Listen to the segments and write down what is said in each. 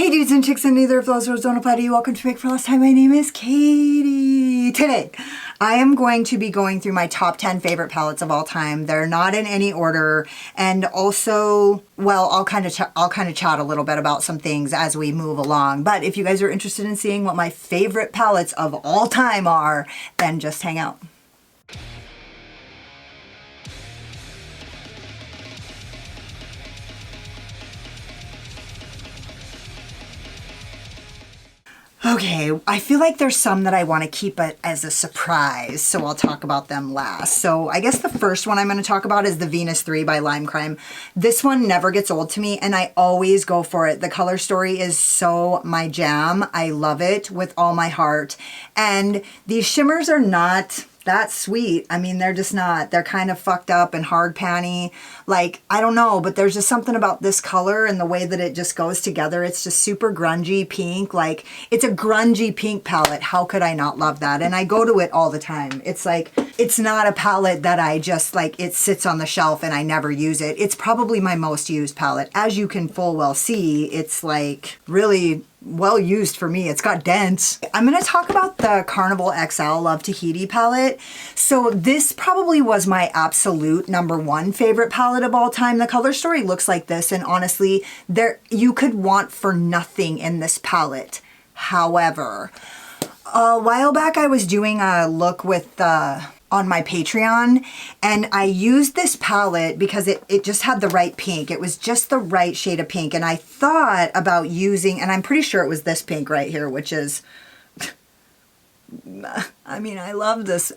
Hey dudes and chicks, and neither of those words don't apply to you. Welcome to Make for Last Time. My name is Katie. Today, I am going to be going through my top 10 favorite palettes of all time. They're not in any order, and also, well, I'll kind of chat a little bit about some things as we move along. But if you guys are interested in seeing what my favorite palettes of all time are, then just hang out. Okay, I feel like there's some that I want to keep it as a surprise, so I'll talk about them last. So I guess the first one I'm going to talk about is the Venus 3 by Lime Crime. This one never gets old to me, and I always go for it. The color story is so my jam. I love it with all my heart. And these shimmers are not that sweet. I mean, they're just not. They're kind of fucked up and hard panny. Like, I don't know, but there's just something about this color and the way that it just goes together. It's just super grungy pink. Like, it's a grungy pink palette. How could I not love that? And I go to it all the time. It's like, it's not a palette that I just like, it sits on the shelf and I never use it. It's probably my most used palette. As you can full well see, it's like really well used for me. It's got dents. I'm going to talk about the Carnival XL Love Tahiti palette. So this probably was my absolute #1 favorite palette of all time. The color story looks like this, and honestly, you could want for nothing in this palette. However, a while back I was doing a look with on my Patreon, and I used this palette because it just had the right pink. It was just the right shade of pink, and I thought about using, and I'm pretty sure it was this pink right here, which is, I mean, I love this.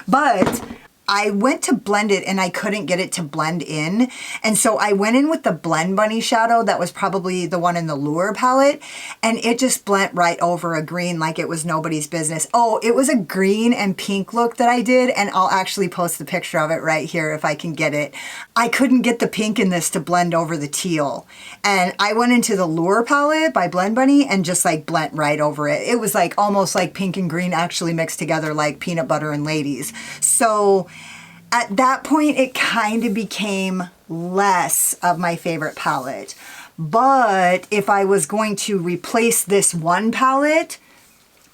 But I went to blend it and I couldn't get it to blend in. And so I went in with the Blend Bunny shadow that was probably the one in the Lure palette, and it just blent right over a green like it was nobody's business. Oh, it was a green and pink look that I did, and I'll actually post the picture of it right here if I can get it. I couldn't get the pink in this to blend over the teal. And I went into the Lure palette by Blend Bunny and just like blent right over it. It was like almost like pink and green actually mixed together like peanut butter and ladies. So at that point, it kind of became less of my favorite palette. But if I was going to replace this one palette,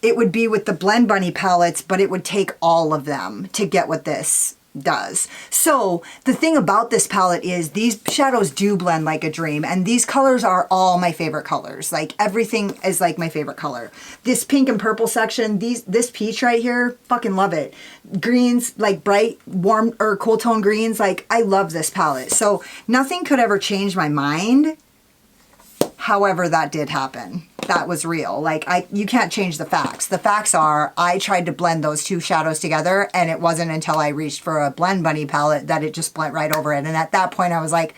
it would be with the Blend Bunny palettes, but it would take all of them to get what this does. So the thing about this palette is these shadows do blend like a dream, and these colors are all my favorite colors. Like, everything is like my favorite color. This pink and purple section, this peach right here, fucking love it. Greens, like bright, warm, or cool tone greens, like I love this palette. So nothing could ever change my mind. However, that did happen. That was real. Like, you can't change the facts. The facts are, I tried to blend those two shadows together, and it wasn't until I reached for a Blend Bunny palette that it just blent right over it. And at that point, I was like,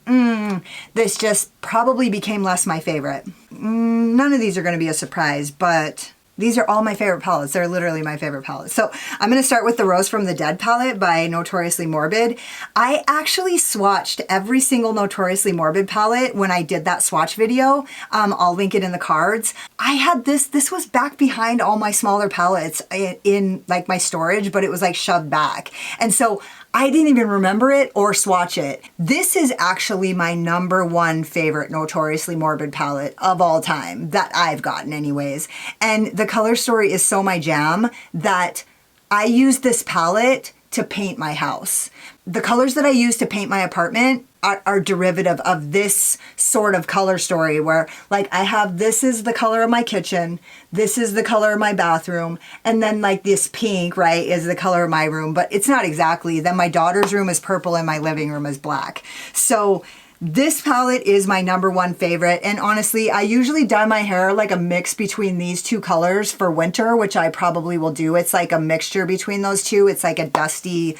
this just probably became less my favorite. None of these are going to be a surprise, but these are all my favorite palettes. They're literally my favorite palettes. So I'm going to start with the Rose from the Dead palette by Notoriously Morbid. I actually swatched every single Notoriously Morbid palette when I did that swatch video. I'll link it in the cards. I had this was back behind all my smaller palettes in like my storage, but it was like shoved back. And so I didn't even remember it or swatch it. This is actually my #1 favorite Notoriously Morbid palette of all time that I've gotten anyways. And the color story is so my jam that I use this palette to paint my house. The colors that I use to paint my apartment are derivative of this sort of color story where, like, I have, this is the color of my kitchen, this is the color of my bathroom, and then like this pink, right, is the color of my room, but it's not exactly. Then my daughter's room is purple and my living room is black. So this palette is my #1 favorite, and honestly, I usually dye my hair like a mix between these two colors for winter, which I probably will do. It's like a mixture between those two. It's like a dusty,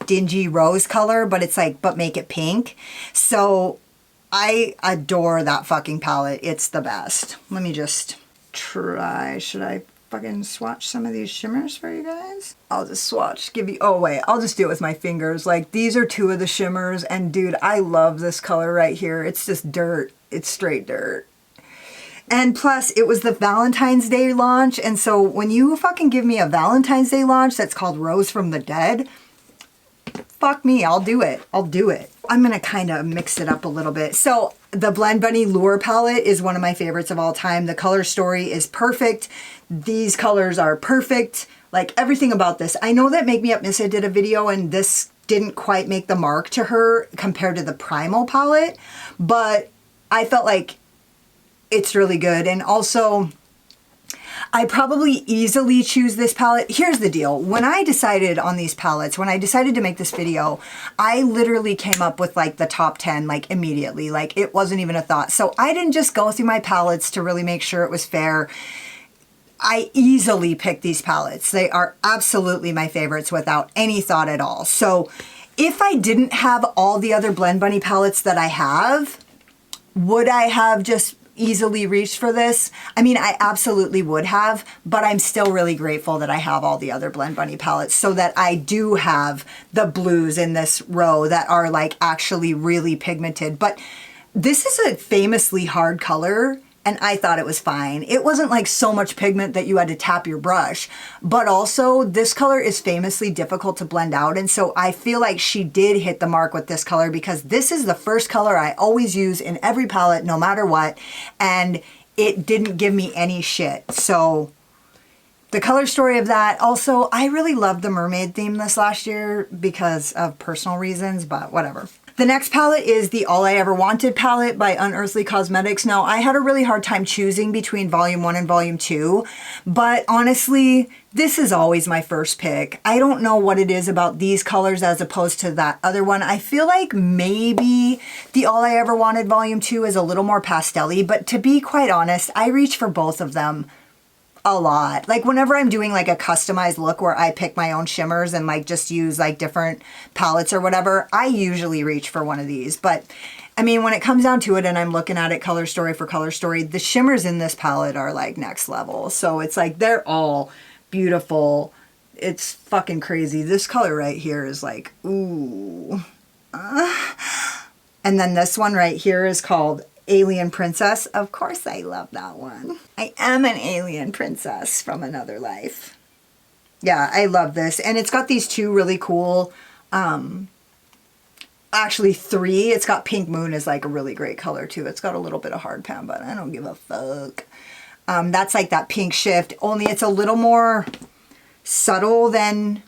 dingy rose color, but it's like, but make it pink. So I adore that fucking palette. It's the best. Let me just try. Should I fucking swatch some of these shimmers for you guys? I'll just swatch, oh wait, I'll just do it with my fingers. Like, these are two of the shimmers, and dude, I love this color right here. It's just dirt. It's straight dirt. And plus, it was the Valentine's Day launch, and so when you fucking give me a Valentine's Day launch that's called Rose from the Dead, fuck me, I'll do it. I'll do it. I'm gonna kind of mix it up a little bit. So the Blend Bunny Lure palette is one of my favorites of all time. The color story is perfect. These colors are perfect. Like everything about this. I know that Make Me Up Missa did a video and this didn't quite make the mark to her compared to the Primal palette, but I felt like it's really good. And also, I probably easily choose this palette. Here's the deal. When I decided on these palettes, when I decided to make this video, I literally came up with like the top 10 like immediately. Like it wasn't even a thought. So I didn't just go through my palettes to really make sure it was fair. I easily picked these palettes. They are absolutely my favorites without any thought at all. So if I didn't have all the other Blend Bunny palettes that I have, would I have just easily reached for this? I mean, I absolutely would have, but I'm still really grateful that I have all the other Blend Bunny palettes so that I do have the blues in this row that are like actually really pigmented. But this is a famously hard color and I thought it was fine. It wasn't like so much pigment that you had to tap your brush, but also this color is famously difficult to blend out. And so I feel like she did hit the mark with this color because this is the first color I always use in every palette, no matter what. And it didn't give me any shit. So the color story of that. Also, I really loved the mermaid theme this last year because of personal reasons, but whatever. The next palette is the All I Ever Wanted palette by Unearthly Cosmetics. Now, I had a really hard time choosing between Volume 1 and Volume 2, but honestly, this is always my first pick. I don't know what it is about these colors as opposed to that other one. I feel like maybe the All I Ever Wanted Volume 2 is a little more pastel-y, but to be quite honest, I reach for both of them a lot. Like whenever I'm doing like a customized look where I pick my own shimmers and like just use like different palettes or whatever, I usually reach for one of these. But I mean, when it comes down to it and I'm looking at it color story for color story, the shimmers in this palette are like next level. So it's like they're all beautiful. It's fucking crazy. This color right here is like, ooh. And then this one right here is called Alien Princess. Of course I love that one. I am an alien princess from another life. Yeah, I love this. And it's got these two really cool, actually three. It's got Pink Moon is like a really great color too. It's got a little bit of hard pan, but I don't give a fuck. That's like that pink shift, only it's a little more subtle than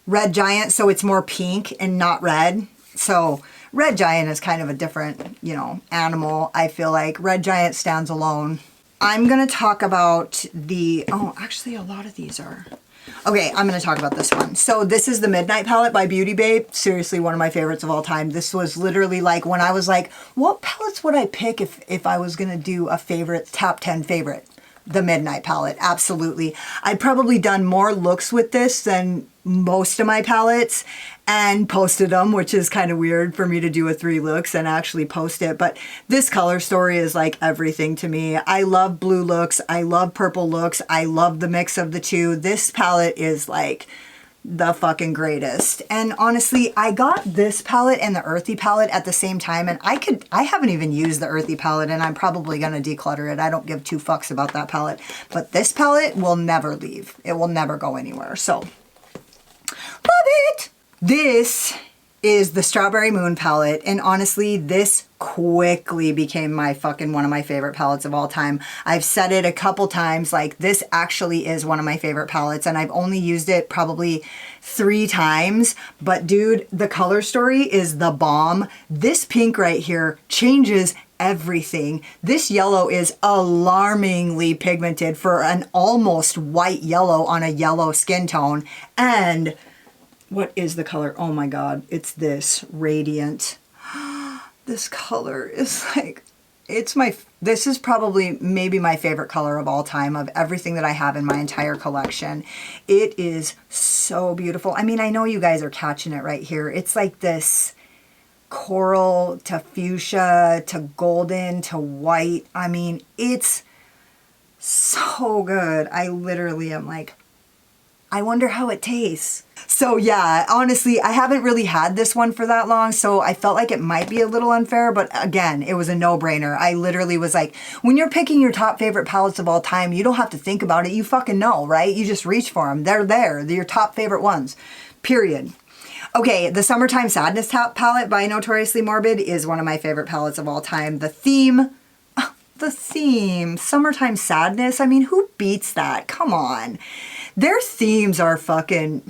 Red Giant, so it's more pink and not red. So Red Giant is kind of a different, you know, animal. I feel like Red Giant stands alone. I'm going to talk about the, oh, actually a lot of these are, okay, I'm going to talk about this one. So this is the Midnight palette by Beauty Babe. Seriously, one of my favorites of all time. This was literally like when I was like, what palettes would I pick if I was going to do a favorite, top 10 favorite? The Midnight palette, absolutely. I'd probably done more looks with this than most of my palettes and posted them, which is kind of weird for me to do a 3 looks and actually post it. But this color story is like everything to me. I love blue looks. I love purple looks. I love the mix of the two. This palette is like the fucking greatest. And honestly, I got this palette and the Earthy palette at the same time, and I haven't even used the Earthy palette, and I'm probably gonna declutter it. I don't give 2 fucks about that palette, but this palette will never leave. It will never go anywhere. So love it. This is the Strawberry Moon palette, and honestly, this quickly became one of my favorite palettes of all time. I've said it a couple times, like this actually is one of my favorite palettes, and I've only used it probably 3 times, but dude, the color story is the bomb. This pink right here changes everything. This yellow is alarmingly pigmented for an almost white yellow on a yellow skin tone. And what is the color? Oh my God, it's this Radiant. This color is like, this is probably maybe my favorite color of all time of everything that I have in my entire collection. It is so beautiful. I mean, I know you guys are catching it right here. It's like this coral to fuchsia to golden to white. I mean, it's so good. I literally am like, I wonder how it tastes. So yeah, honestly, I haven't really had this one for that long, so I felt like it might be a little unfair, but again, it was a no-brainer. I literally was like, when you're picking your top favorite palettes of all time, you don't have to think about it. You fucking know, right? You just reach for them. They're there. They're your top favorite ones, period. Okay, the Summertime Sadness palette by Notoriously Morbid is one of my favorite palettes of all time. The theme, Summertime Sadness, I mean, who beats that? Come on. Their themes are fucking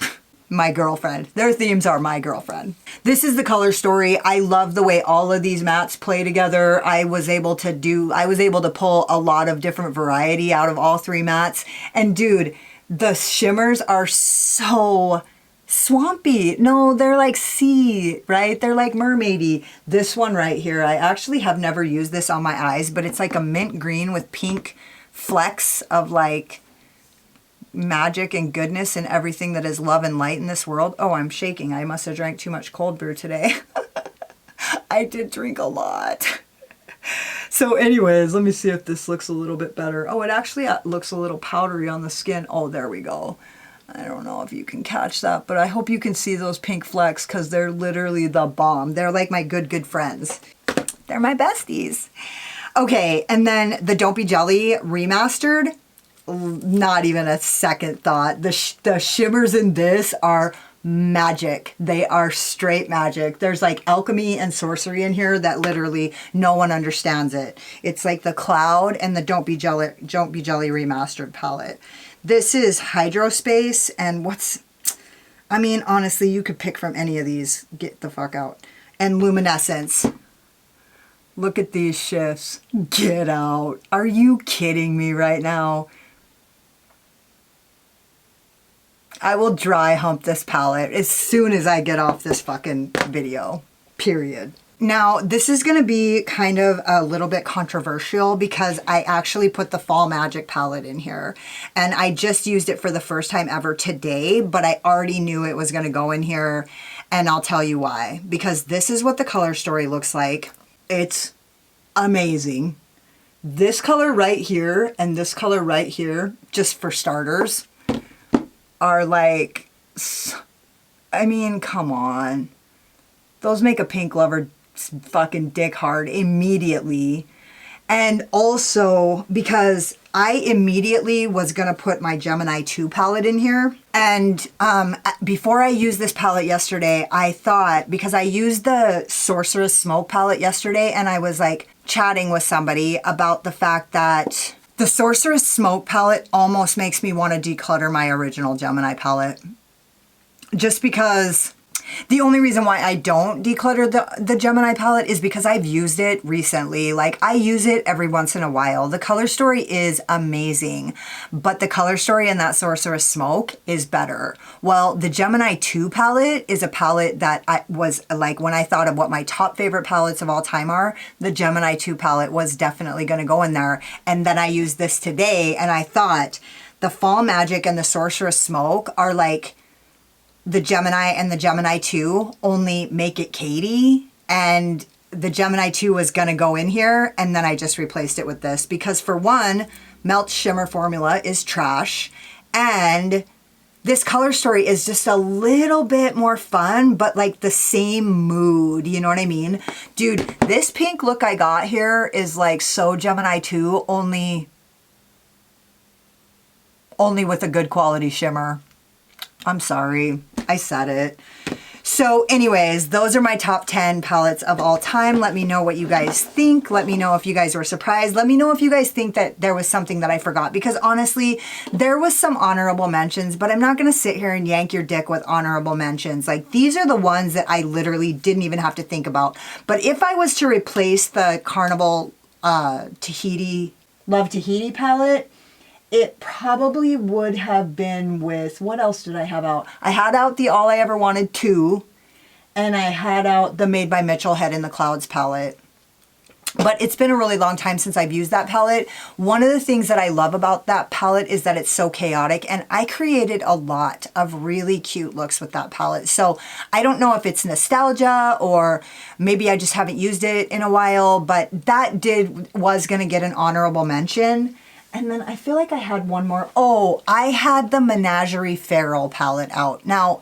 my girlfriend. Their themes are my girlfriend. This is the color story. I love the way all of these mattes play together. I was able to pull a lot of different variety out of all three mattes. And dude, the shimmers are so swampy. No, they're like sea, right? They're like mermaidy. This one right here, I actually have never used this on my eyes, but it's like a mint green with pink flecks of like magic and goodness and everything that is love and light in this world. Oh, I'm shaking. I must have drank too much cold brew today. I did drink a lot. So anyways, let me see if this looks a little bit better. Oh, it actually looks a little powdery on the skin. Oh, there we go. I don't know if you can catch that, but I hope you can see those pink flecks because they're literally the bomb. They're like my good friends. They're my besties. Okay, and then the Don't Be Jelly remastered. Not even a second thought. The shimmers in this are magic. They are straight magic. There's like alchemy and sorcery in here that literally no one understands it. It's like the Cloud and the Don't Be Jelly remastered palette. This is Hydra Space, and I mean, honestly, you could pick from any of these. Get the fuck out. And Luminescence. Look at these shifts. Get out. Are you kidding me right now? I will dry hump this palette as soon as I get off this fucking video. Period. Now, this is going to be kind of a little bit controversial because I actually put the Fall Magic palette in here. And I just used it for the first time ever today, but I already knew it was going to go in here. And I'll tell you why. Because this is what the color story looks like. It's amazing. This color right here and this color right here, just for starters, are like, I mean, come on. Those make a pink lover fucking dick hard immediately. And also because I immediately was going to put my Gemini 2 palette in here. And before I used this palette yesterday, I thought, because I used the Sorceress Smoke palette yesterday, and I was like chatting with somebody about the fact that the Sorceress Smoke palette almost makes me want to declutter my original Gemini palette. Just because the only reason why I don't declutter the Gemini palette is because I've used it recently. Like, I use it every once in a while. The color story is amazing, but the color story in that Sorceress Smoke is better. Well, the Gemini 2 palette is a palette that I was like, when I thought of what my top favorite palettes of all time are, the Gemini 2 palette was definitely going to go in there. And then I used this today and I thought the Fall Magic and the Sorceress Smoke are like the Gemini and the Gemini 2, only make it Katie, and the Gemini 2 was gonna go in here, and then I just replaced it with this because, for one, Melt Shimmer Formula is trash, and this color story is just a little bit more fun, but like the same mood, you know what I mean? Dude, this pink look I got here is like so Gemini 2, only with a good quality shimmer. I'm sorry, I said it. So anyways, those are my top 10 palettes of all time. Let me know what you guys think. Let me know if you guys were surprised. Let me know if you guys think that there was something that I forgot, because honestly, there was some honorable mentions, but I'm not gonna sit here and yank your dick with honorable mentions. Like, these are the ones that I literally didn't even have to think about. But if I was to replace the Carnival Tahiti, Love Tahiti palette, it probably would have been with, what else did I have out? I had out the All I Ever Wanted 2, and I had out the Made by Mitchell Head in the Clouds palette. But it's been a really long time since I've used that palette. One of the things that I love about that palette is that it's so chaotic, and I created a lot of really cute looks with that palette. So I don't know if it's nostalgia or maybe I just haven't used it in a while, but that was gonna get an honorable mention. And then I feel like I had one more. Oh, I had the Menagerie Feral palette out. Now,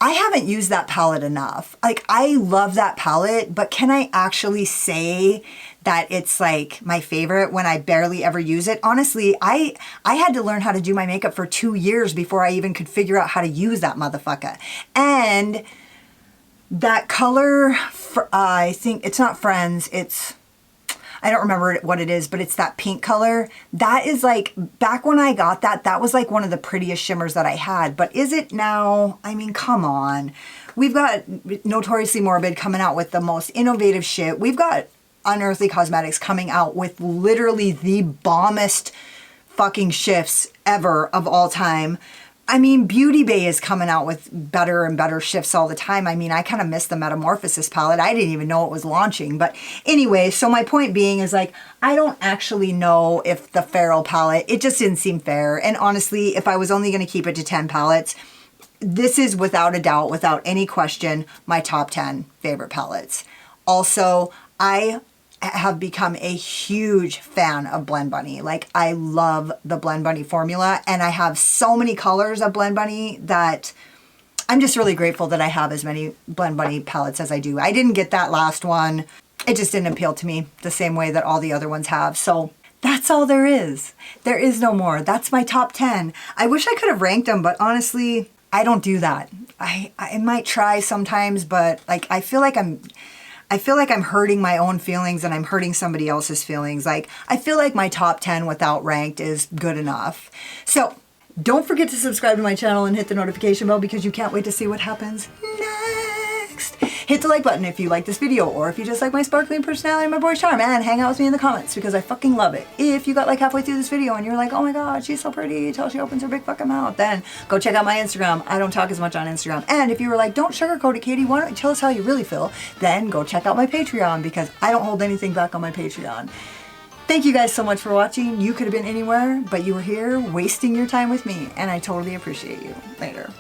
I haven't used that palette enough. Like, I love that palette, but can I actually say that it's like my favorite when I barely ever use it? Honestly, I had to learn how to do my makeup for 2 years before I even could figure out how to use that motherfucker. And That color, I think it's not Friends, I don't remember what it is, but it's that pink color. That is like, back when I got that, that was like one of the prettiest shimmers that I had. But is it now? I mean, come on. We've got Notoriously Morbid coming out with the most innovative shit. We've got Unearthly Cosmetics coming out with literally the bombest fucking shifts ever of all time. I mean, Beauty Bay is coming out with better and better shifts all the time. I mean, I kind of missed the Metamorphosis palette. I didn't even know it was launching. But anyway, so my point being is like, I don't actually know if the Feral palette, it just didn't seem fair. And honestly, if I was only going to keep it to 10 palettes, this is without a doubt, without any question, my top 10 favorite palettes. Also, I have become a huge fan of Blend Bunny. Like, I love the Blend Bunny formula, and I have so many colors of Blend Bunny that I'm just really grateful that I have as many Blend Bunny palettes as I do. I didn't get that last one. It just didn't appeal to me the same way that all the other ones have. So that's all there is. There is no more. That's my top 10. I wish I could have ranked them, but honestly, I don't do that. I might try sometimes, but like, I feel like I'm hurting my own feelings and I'm hurting somebody else's feelings. Like, I feel like my top 10 without ranked is good enough. So don't forget to subscribe to my channel and hit the notification bell because you can't wait to see what happens next. Hit the like button if you like this video, or if you just like my sparkling personality and my boyish charm, and hang out with me in the comments because I fucking love it. If you got like halfway through this video and you're like, oh my god, she's so pretty till she opens her big fucking mouth, then go check out my Instagram. I don't talk as much on Instagram. And if you were like, don't sugarcoat it, Katie, why don't you tell us how you really feel, then go check out my Patreon because I don't hold anything back on my Patreon. Thank you guys so much for watching. You could have been anywhere, but you were here wasting your time with me, and I totally appreciate you. Later.